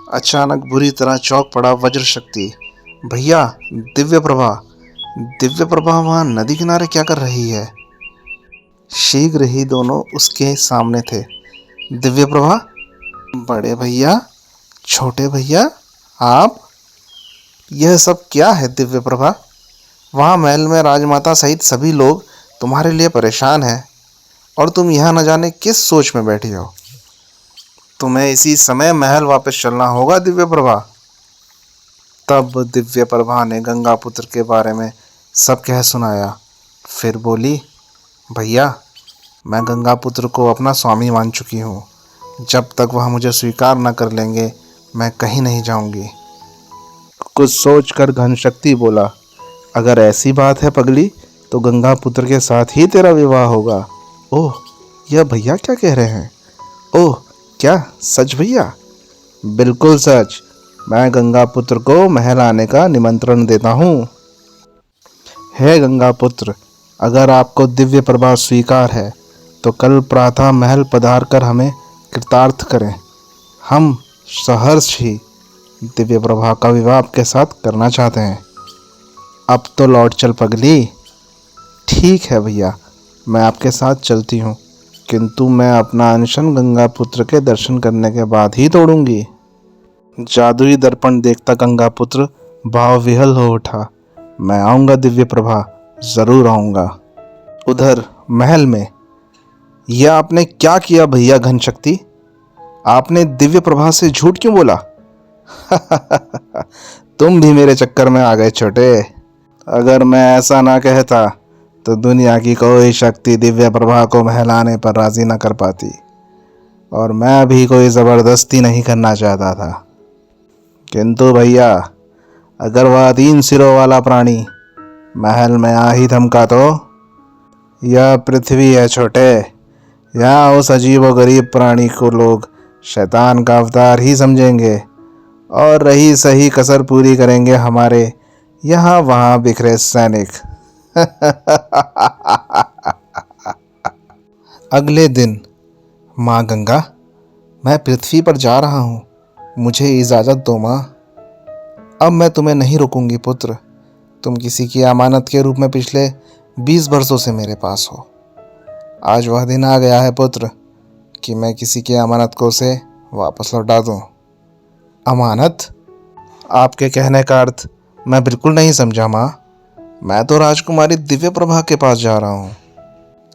अचानक बुरी तरह चौंक पड़ा वज्र शक्ति। भैया, दिव्य प्रभा। दिव्य प्रभा वहां नदी किनारे क्या कर रही है? शीघ्र ही दोनों उसके सामने थे। दिव्य प्रभा, बड़े भैया, छोटे भैया, आप, यह सब क्या है? दिव्य प्रभा, वहां महल में राजमाता सहित सभी लोग तुम्हारे लिए परेशान हैं और तुम यहाँ न जाने किस सोच में बैठी हो। तुम्हें इसी समय महल वापस चलना होगा। दिव्य प्रभा। तब दिव्य प्रभा ने गंगा पुत्र के बारे में सब कह सुनाया। फिर बोली, भैया, मैं गंगा पुत्र को अपना स्वामी मान चुकी हूँ। जब तक वह मुझे स्वीकार न कर लेंगे मैं कहीं नहीं जाऊंगी। कुछ सोचकर घनशक्ति बोला, अगर ऐसी बात है पगली, तो गंगा पुत्र के साथ ही तेरा विवाह होगा। ओह, यह भैया क्या कह रहे हैं? ओह, क्या सच भैया? बिल्कुल सच। मैं गंगा पुत्र को महल आने का निमंत्रण देता हूँ। हे गंगा पुत्र, अगर आपको दिव्य प्रभा स्वीकार है तो कल प्रातः महल पधार कर हमें कृतार्थ करें। हम सहर्ष ही दिव्य प्रभा का विवाह आपके साथ करना चाहते हैं। अब तो लौट चल पगली। ठीक है भैया, मैं आपके साथ चलती हूँ, किंतु मैं अपना अनशन गंगा पुत्र के दर्शन करने के बाद ही तोड़ूंगी। जादुई दर्पण देखता गंगा पुत्र भाव विहल हो उठा। मैं आऊँगा दिव्य प्रभा, ज़रूर आऊँगा। उधर महल में, यह आपने क्या किया भैया घनशक्ति? आपने दिव्य प्रभा से झूठ क्यों बोला? तुम भी मेरे चक्कर में आ गए छोटे। अगर मैं ऐसा ना कहता तो दुनिया की कोई शक्ति दिव्य प्रभा को महल आने पर राजी न कर पाती, और मैं भी कोई ज़बरदस्ती नहीं करना चाहता था। किंतु भैया, अगर वह 3 सिरों वाला प्राणी महल में आ ही धमका तो? यह पृथ्वी है छोटे। यहाँ उस अजीब व गरीब प्राणी को लोग शैतान का अवतार ही समझेंगे और रही सही कसर पूरी करेंगे हमारे यहाँ वहाँ बिखरे सैनिक। अगले दिन, माँ गंगा, मैं पृथ्वी पर जा रहा हूँ, मुझे इजाज़त दो माँ। अब मैं तुम्हें नहीं रोकूंगी पुत्र। तुम किसी की अमानत के रूप में पिछले 20 वर्षों से मेरे पास हो। आज वह दिन आ गया है पुत्र कि मैं किसी की अमानत को उसे वापस लौटा दूँ। अमानत? आपके कहने का अर्थ मैं बिल्कुल नहीं समझा माँ। मैं तो राजकुमारी दिव्य प्रभा के पास जा रहा हूँ।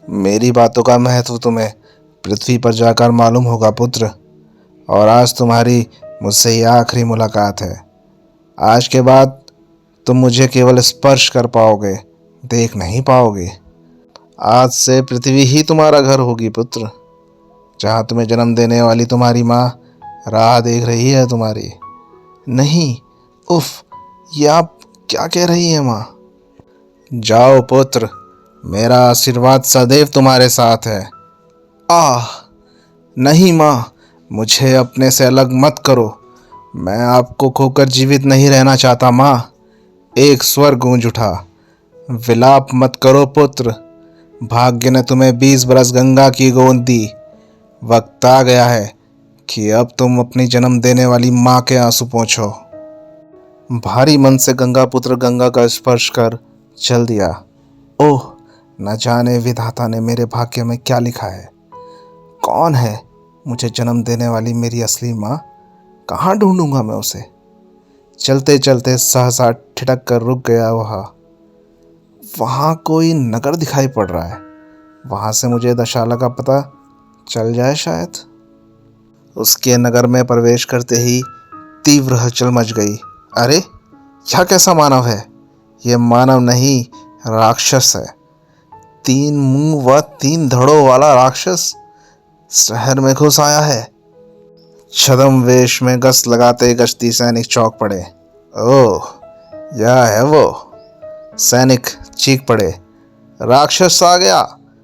मेरी बातों का महत्व तुम्हें पृथ्वी पर जाकर मालूम होगा पुत्र, और आज तुम्हारी मुझसे ये आखिरी मुलाकात है। आज के बाद तुम मुझे केवल स्पर्श कर पाओगे, देख नहीं पाओगे। आज से पृथ्वी ही तुम्हारा घर होगी पुत्र। जहाँ तुम्हें जन्म देने वाली तुम्हारी माँ राह देख रही है तुम्हारी। नहीं, उफ, ये आप क्या कह रही हैं माँ? जाओ पुत्र, मेरा आशीर्वाद सदैव तुम्हारे साथ है। आह, नहीं माँ, मुझे अपने से अलग मत करो। मैं आपको खोकर जीवित नहीं रहना चाहता माँ। एक स्वर गूंज उठा, विलाप मत करो पुत्र। भाग्य ने तुम्हें 20 बरस गंगा की गोद दी। वक्त आ गया है कि अब तुम अपनी जन्म देने वाली माँ के आंसू पोंछो। भारी मन से गंगा पुत्र गंगा का स्पर्श कर चल दिया। ओह, न जाने विधाता ने मेरे भाग्य में क्या लिखा है। कौन है मुझे जन्म देने वाली मेरी असली माँ? कहाँ ढूंढूंगा मैं उसे? चलते चलते सहसा ठिठक कर रुक गया। वहाँ कोई नगर दिखाई पड़ रहा है। वहाँ से मुझे दशाला का पता चल जाए शायद। उसके नगर में प्रवेश करते ही तीव्र हलचल मच गई। अरे, यह कैसा मानव है? यह मानव नहीं, राक्षस है। 3 मुंह व 3 धड़ों वाला राक्षस शहर में घुस आया है। छद्म वेश में गश्त लगाते गश्ती सैनिक चौंक पड़े। ओह, यह है वो। सैनिक चीख पड़े, राक्षस आ गया,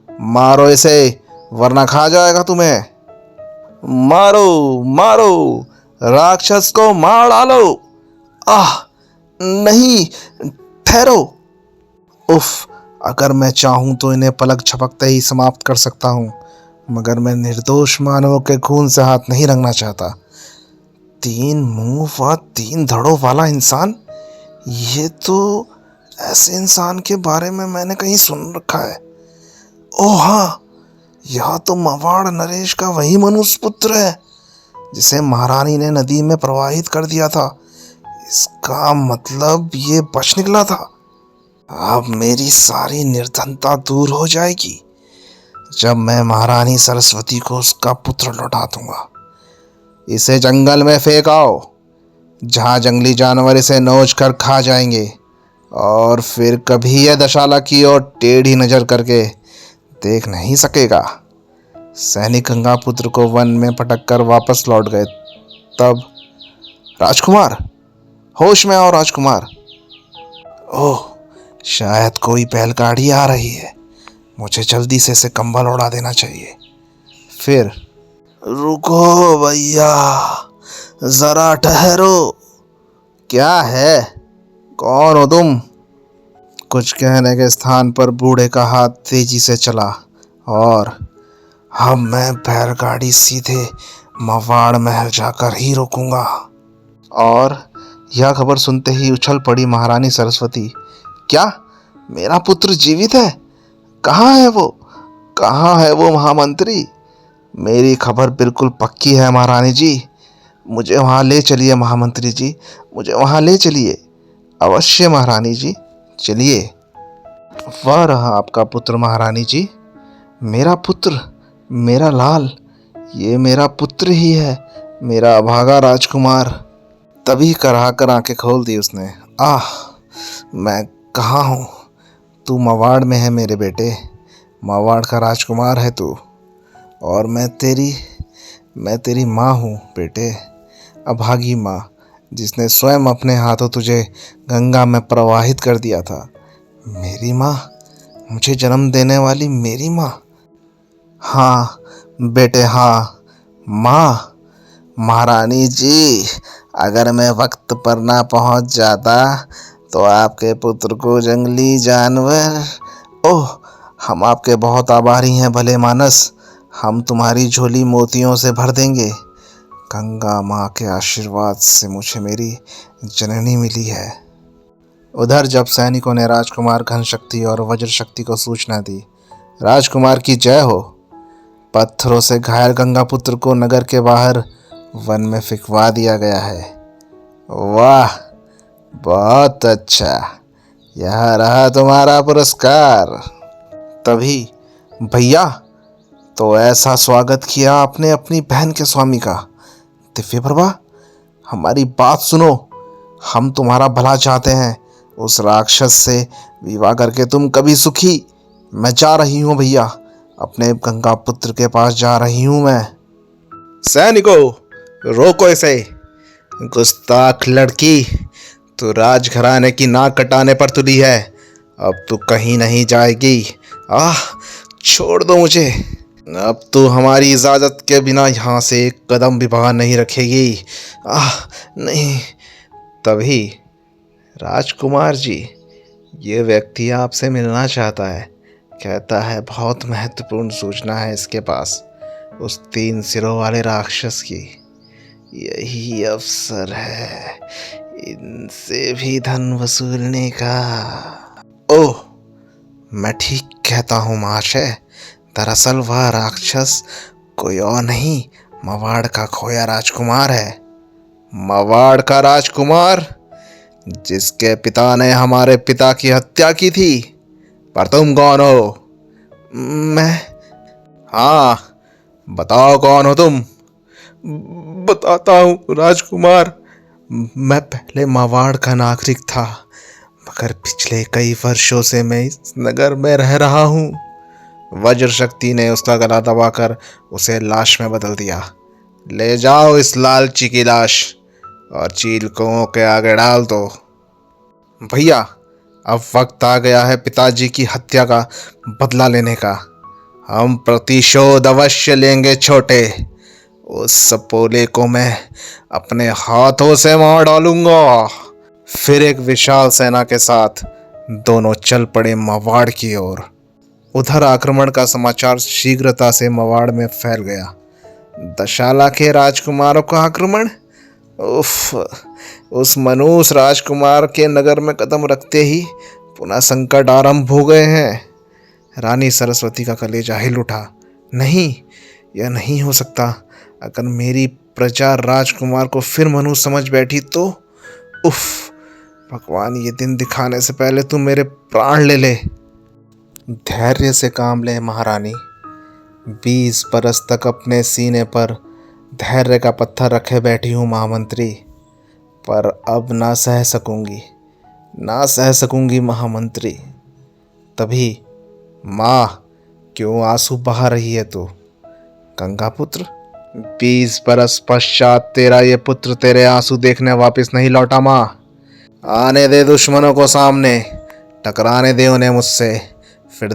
मारो इसे वरना खा जाएगा तुम्हें। मारो मारो, राक्षस को मार डालो। आह, नहीं, ठहरो। उफ, अगर मैं चाहूं तो इन्हें पलक झपकते ही समाप्त कर सकता हूं, मगर मैं निर्दोष मानवों के खून से हाथ नहीं रंगना चाहता। तीन मुंह व तीन धड़ों वाला इंसान, ये तो ऐसे इंसान के बारे में मैंने कहीं सुन रखा है। ओह हाँ, यह तो मवाड़ नरेश का वही मनुष्य पुत्र है जिसे महारानी ने नदी में प्रवाहित कर दिया था। इसका मतलब ये बच निकला था। अब मेरी सारी निर्धनता दूर हो जाएगी जब मैं महारानी सरस्वती को उसका पुत्र लौटा दूंगा। इसे जंगल में फेंक आओ, जहां जंगली जानवर इसे नोच कर खा जाएंगे और फिर कभी यह दशाला की ओर टेढ़ी नजर करके देख नहीं सकेगा। सैनिक गंगा पुत्र को वन में पटक कर वापस लौट गए। तब राजकुमार, होश में आओ राजकुमार। ओह, शायद कोई बैलगाड़ी आ रही है। मुझे जल्दी से इसे कंबल उड़ा देना चाहिए। फिर रुको भैया, जरा ठहरो। क्या है? कौन हो तुम? कुछ कहने के स्थान पर बूढ़े का हाथ तेजी से चला और अब मैं बैलगाड़ी सीधे मवाड़ महल जाकर ही रोकूंगा। और यह खबर सुनते ही उछल पड़ी महारानी सरस्वती। क्या मेरा पुत्र जीवित है? कहाँ है वो? कहाँ है वो महामंत्री? मेरी खबर बिल्कुल पक्की है महारानी जी। मुझे वहाँ ले चलिए महामंत्री जी, मुझे वहाँ ले चलिए। अवश्य महारानी जी, चलिए। वह रहा आपका पुत्र महारानी जी। मेरा पुत्र, मेरा लाल, ये मेरा पुत्र ही है, मेरा अभागा राजकुमार। तभी कराह कर आंखें खोल दी उसने। आह, मैं कहाँ हूँ? तू मवाड़ में है मेरे बेटे, मवाड़ का राजकुमार है तू। और मैं तेरी माँ हूँ बेटे, अभागी माँ, जिसने स्वयं अपने हाथों तुझे गंगा में प्रवाहित कर दिया था। मेरी माँ, मुझे जन्म देने वाली मेरी माँ। हाँ बेटे, हाँ माँ। महारानी जी, अगर मैं वक्त पर ना पहुँच जाता तो आपके पुत्र को जंगली जानवर... ओह, हम आपके बहुत आभारी हैं भले मानस। हम तुम्हारी झोली मोतियों से भर देंगे। गंगा माँ के आशीर्वाद से मुझे मेरी जननी मिली है। उधर जब सैनिकों ने राजकुमार घनशक्ति और वज्र शक्ति को सूचना दी, राजकुमार की जय हो, पत्थरों से घायल गंगा पुत्र को नगर के बाहर वन में फिकवा दिया गया है। वाह, बहुत अच्छा, यह रहा तुम्हारा पुरस्कार। तभी भैया, तो ऐसा स्वागत किया आपने अपनी बहन के स्वामी का। दिव्य प्रभा, हमारी बात सुनो, हम तुम्हारा भला चाहते हैं। उस राक्षस से विवाह करके तुम कभी सुखी। मैं जा रही हूँ भैया, अपने गंगा पुत्र के पास जा रही हूँ मैं। सैनिकों, रोको इसे। गुस्ताख लड़की, तू राजघराने की नाक कटाने पर तुली है। अब तू कहीं नहीं जाएगी। आह, छोड़ दो मुझे। अब तू हमारी इजाज़त के बिना यहाँ से एक कदम भी बाहर नहीं रखेगी। आह नहीं। तभी राजकुमार जी, ये व्यक्ति आपसे मिलना चाहता है। कहता है बहुत महत्वपूर्ण सूचना है इसके पास, उस 3 सिरों वाले राक्षस की। यही अवसर है इनसे भी धन वसूलने का। ओह, मैं ठीक कहता हूँ महाशय। दरअसल वह राक्षस कोई और नहीं, मवाड़ का खोया राजकुमार है। मवाड़ का राजकुमार, जिसके पिता ने हमारे पिता की हत्या की थी। पर तुम कौन हो? मैं... हाँ, बताओ कौन हो तुम? बताता हूँ राजकुमार। मैं पहले मवाड़ का नागरिक था, मगर पिछले कई वर्षों से मैं इस नगर में रह रहा हूँ। वज्र शक्ति ने उसका गला दबाकर उसे लाश में बदल दिया। ले जाओ इस लालची की लाश और चील कुओं के आगे डाल दो। भैया, अब वक्त आ गया है पिताजी की हत्या का बदला लेने का। हम प्रतिशोध अवश्य लेंगे छोटे। उस सपोले को मैं अपने हाथों से मार डालूंगा। फिर एक विशाल सेना के साथ दोनों चल पड़े मवाड़ की ओर। उधर आक्रमण का समाचार शीघ्रता से मवाड़ में फैल गया। दशाला के राजकुमारों का आक्रमण? उफ, उस मनुष्य राजकुमार के नगर में कदम रखते ही पुनः संकट आरंभ हो गए हैं। रानी सरस्वती का कलेजा हिल उठा। नहीं, यह नहीं हो सकता। अगर मेरी प्रजा राजकुमार को फिर मनुष्य समझ बैठी तो उफ, भगवान ये दिन दिखाने से पहले तू मेरे प्राण ले ले। धैर्य से काम ले महारानी। 20 बरस तक अपने सीने पर धैर्य का पत्थर रखे बैठी हूँ महामंत्री, पर अब ना सह सकूंगी, ना सह सकूंगी महामंत्री। तभी माँ, क्यों आंसू बहा रही है तू? गंगा पुत्र, 20 बरस पश्चात तेरा ये पुत्र तेरे आंसू देखने वापस नहीं लौटा माँ। आने दे दुश्मनों को सामने, टकराने दे उन्हें मुझसे। फिर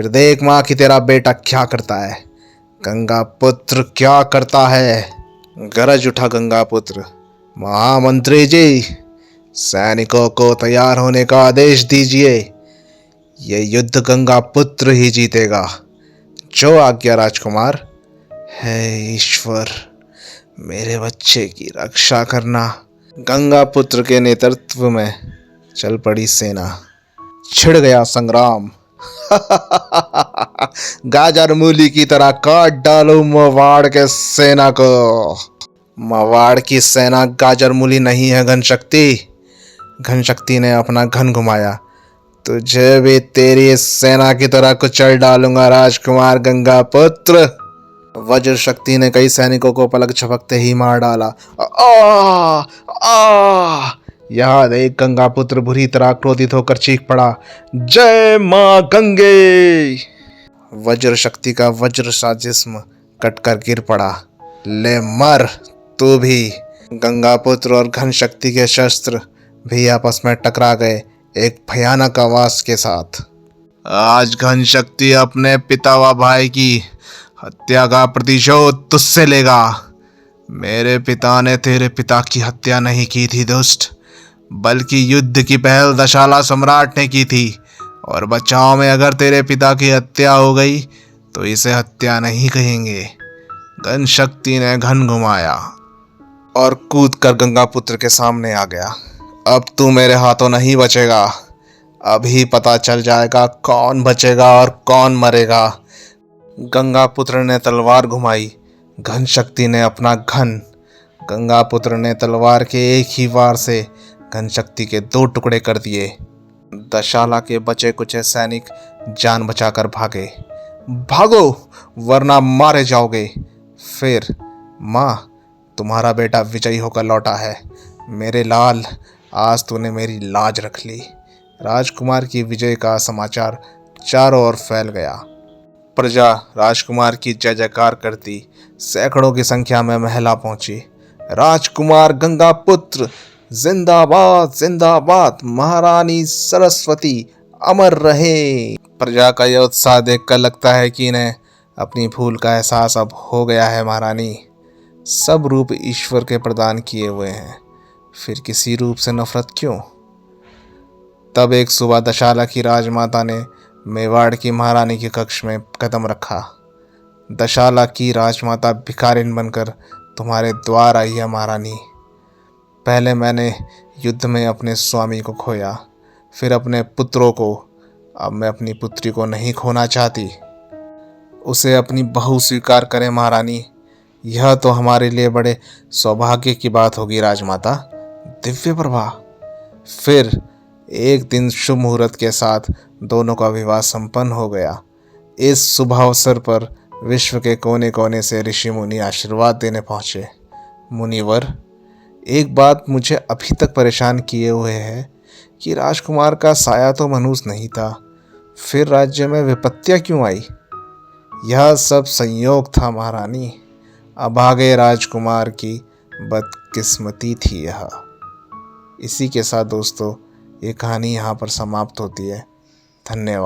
देख माँ कि तेरा बेटा क्या करता है। गंगा पुत्र क्या करता है? गरज उठा गंगा पुत्र। महामंत्री जी, सैनिकों को तैयार होने का आदेश दीजिए। ये युद्ध गंगा पुत्र ही जीतेगा। जो आज्ञा राजकुमार। हे ईश्वर, मेरे बच्चे की रक्षा करना। गंगा पुत्र के नेतृत्व में चल पड़ी सेना। छिड़ गया संग्राम। गाजर मूली की तरह काट डालो मवाड़ के सेना को। मवाड़ की सेना गाजर मूली नहीं है घनशक्ति। घनशक्ति ने अपना घन घुमाया। तुझे भी तेरी सेना की तरह कुचल डालूंगा राजकुमार गंगा पुत्र। वज्र शक्ति ने कई सैनिकों को पलक झपकते ही मार डाला। आ आ यह देख गंगा पुत्र बुरी तरह क्रोधित होकर चीख पड़ा, जय मां गंगे। वज्र शक्ति का वज्र सा जिस्म कटकर गिर पड़ा। ले मर तू भी। गंगा पुत्र और घन शक्ति के शस्त्र भी आपस में टकरा गए एक भयानक आवाज के साथ। आज घन शक्ति अपने पिता व भाई की हत्या का प्रतिशोध तुझसे लेगा। मेरे पिता ने तेरे पिता की हत्या नहीं की थी दुष्ट, बल्कि युद्ध की पहल दशाला सम्राट ने की थी। और बचाव में अगर तेरे पिता की हत्या हो गई तो इसे हत्या नहीं कहेंगे। घन शक्ति ने घन घुमाया और कूद कर गंगा पुत्र के सामने आ गया। अब तू मेरे हाथों नहीं बचेगा। अभी पता चल जाएगा कौन बचेगा और कौन मरेगा। गंगा पुत्र ने तलवार घुमाई। घन शक्ति ने अपना घन। गंगा पुत्र ने तलवार के एक ही वार से घन शक्ति के 2 टुकड़े कर दिए। दशाला के बचे कुचे सैनिक जान बचाकर भागे। भागो वरना मारे जाओगे। फिर माँ, तुम्हारा बेटा विजयी होकर लौटा है। मेरे लाल, आज तूने मेरी लाज रख ली। राजकुमार की विजय का समाचार चारों ओर फैल गया। प्रजा राजकुमार की जय जयकार करती सैकड़ों की संख्या में महिला पहुंची। राजकुमार गंगा पुत्र जिंदाबाद जिंदाबाद, महारानी सरस्वती अमर रहे। प्रजा का यह उत्साह देखकर लगता है कि इन्हें अपनी भूल का एहसास अब हो गया है। महारानी, सब रूप ईश्वर के प्रदान किए हुए हैं, फिर किसी रूप से नफरत क्यों? तब एक सुबह दशाला की राजमाता ने मेवाड़ की महारानी के कक्ष में कदम रखा। दशाला की राजमाता भिखारिन बनकर तुम्हारे द्वार आई है महारानी। पहले मैंने युद्ध में अपने स्वामी को खोया, फिर अपने पुत्रों को। अब मैं अपनी पुत्री को नहीं खोना चाहती। उसे अपनी बहू स्वीकार करें महारानी। यह तो हमारे लिए बड़े सौभाग्य की बात होगी राजमाता। दिव्य प्रभा। फिर एक दिन शुभ मुहूर्त के साथ दोनों का विवाह संपन्न हो गया। इस शुभ अवसर पर विश्व के कोने कोने से ऋषि मुनि आशीर्वाद देने पहुँचे। मुनिवर, एक बात मुझे अभी तक परेशान किए हुए है कि राजकुमार का साया तो मनुष्य नहीं था, फिर राज्य में विपत्तियां क्यों आई? यह सब संयोग था महारानी। अभागे राजकुमार की बदकिस्मती थी यह। इसी के साथ दोस्तों, ये कहानी यहाँ पर समाप्त होती है। धन्यवाद।